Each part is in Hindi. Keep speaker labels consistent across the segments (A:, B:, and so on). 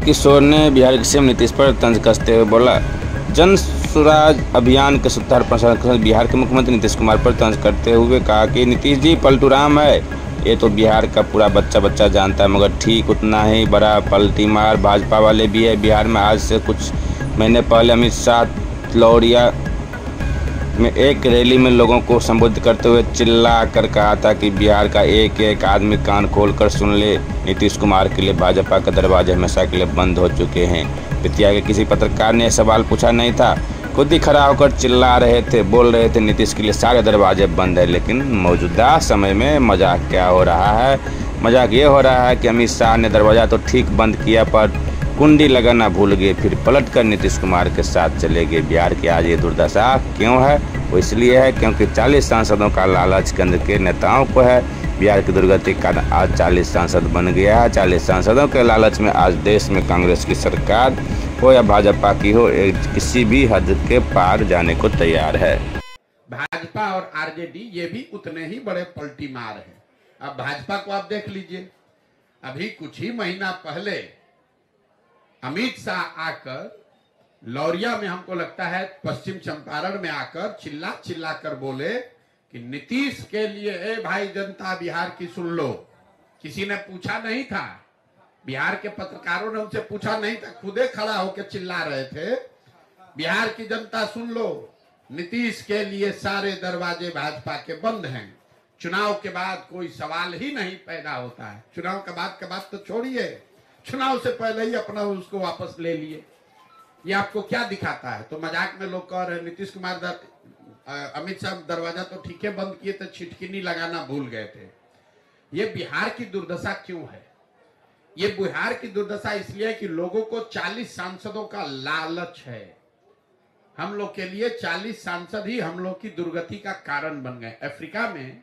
A: किशोर ने बिहार के सीएम नीतीश पर तंज कसते हुए बोला, जन स्वराज अभियान के सूत्रधार प्रसाद बिहार के मुख्यमंत्री नीतीश कुमार पर तंज करते हुए कहा कि नीतीश जी पलटू राम है। ये तो बिहार का पूरा बच्चा जानता है, मगर ठीक उतना ही बड़ा पलटी मार भाजपा वाले भी है। बिहार में आज से कुछ महीने पहले अमित शाह लौरिया में एक रैली में लोगों को संबोधित करते हुए चिल्ला कर कहा था कि बिहार का एक एक आदमी कान खोलकर सुन ले, नीतीश कुमार के लिए भाजपा के दरवाजे हमेशा के लिए बंद हो चुके हैं। बेतिया के किसी पत्रकार ने सवाल पूछा नहीं था, खुद ही खड़ा होकर चिल्ला रहे थे, बोल रहे थे नीतीश के लिए सारे दरवाजे बंद है। लेकिन मौजूदा समय में मजाक क्या हो रहा है? मजाक ये हो रहा है कि अमित शाह ने दरवाज़ा तो ठीक बंद किया पर कुंडी लगाना भूल गए, फिर पलटकर नीतीश कुमार के साथ चले गए। बिहार की आज ये दुर्दशा क्यों है? वो इसलिए है क्योंकि 40 सांसदों का लालच केंद्र के नेताओं को है। बिहार की दुर्गति का आज 40 सांसद बन गया है। 40 सांसदों के लालच में आज देश में कांग्रेस की सरकार हो या भाजपा की हो, किसी भी हद के पार जाने को तैयार है।
B: भाजपा और आरजेडी ये भी उतने ही बड़े पलटी मार है। अब भाजपा को आप देख लीजिए, अभी कुछ ही महीना पहले अमित शाह आकर लौरिया में, हमको लगता है पश्चिम चंपारण में आकर चिल्ला कर बोले कि नीतीश के लिए ए भाई जनता बिहार की सुन लो। किसी ने पूछा नहीं था, बिहार के पत्रकारों ने उनसे पूछा नहीं था, खुदे खड़ा होकर चिल्ला रहे थे, बिहार की जनता सुन लो, नीतीश के लिए सारे दरवाजे भाजपा के बंद हैं। चुनाव के बाद कोई सवाल ही नहीं पैदा होता है। चुनाव के बाद का बात तो छोड़िए, चुनाव से पहले ही अपना उसको वापस ले लिए। ये आपको क्या दिखाता है? तो मजाक में लोग कह रहे हैं नीतीश कुमार अमित शाह दरवाजा तो ठीक है बंद किए थे, छिटकिनी लगाना भूल गए थे। ये बिहार की दुर्दशा क्यों है? ये बिहार की दुर्दशा इसलिए है कि लोगों को 40 सांसदों का लालच है। हम लोग के लिए 40 सांसद ही हम लोग की दुर्गति का कारण बन गए। अफ्रीका में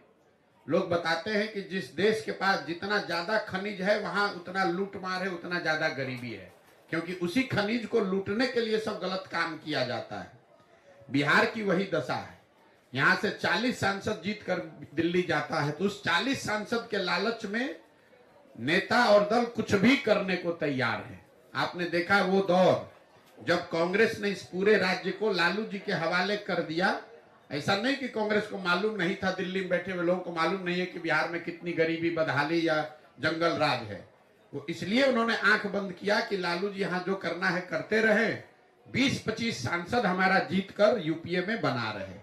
B: लोग बताते हैं कि जिस देश के पास जितना ज्यादा खनिज है वहां उतना लूटमार है, उतना ज्यादा गरीबी है, क्योंकि उसी खनिज को लूटने के लिए सब गलत काम किया जाता है। बिहार की वही दशा है। यहां से 40 सांसद जीत कर दिल्ली जाता है तो उस 40 सांसद के लालच में नेता और दल कुछ भी करने को तैयार है। आपने देखा वो दौर जब कांग्रेस ने इस पूरे राज्य को लालू जी के हवाले कर दिया। ऐसा नहीं कि कांग्रेस को मालूम नहीं था, दिल्ली में बैठे हुए लोगों को मालूम नहीं है कि बिहार में कितनी गरीबी, बदहाली या जंगल राज है। वो इसलिए उन्होंने आंख बंद किया कि लालू जी यहां जो करना है करते रहे, 20-25 सांसद हमारा जीत कर यूपीए में बना रहे।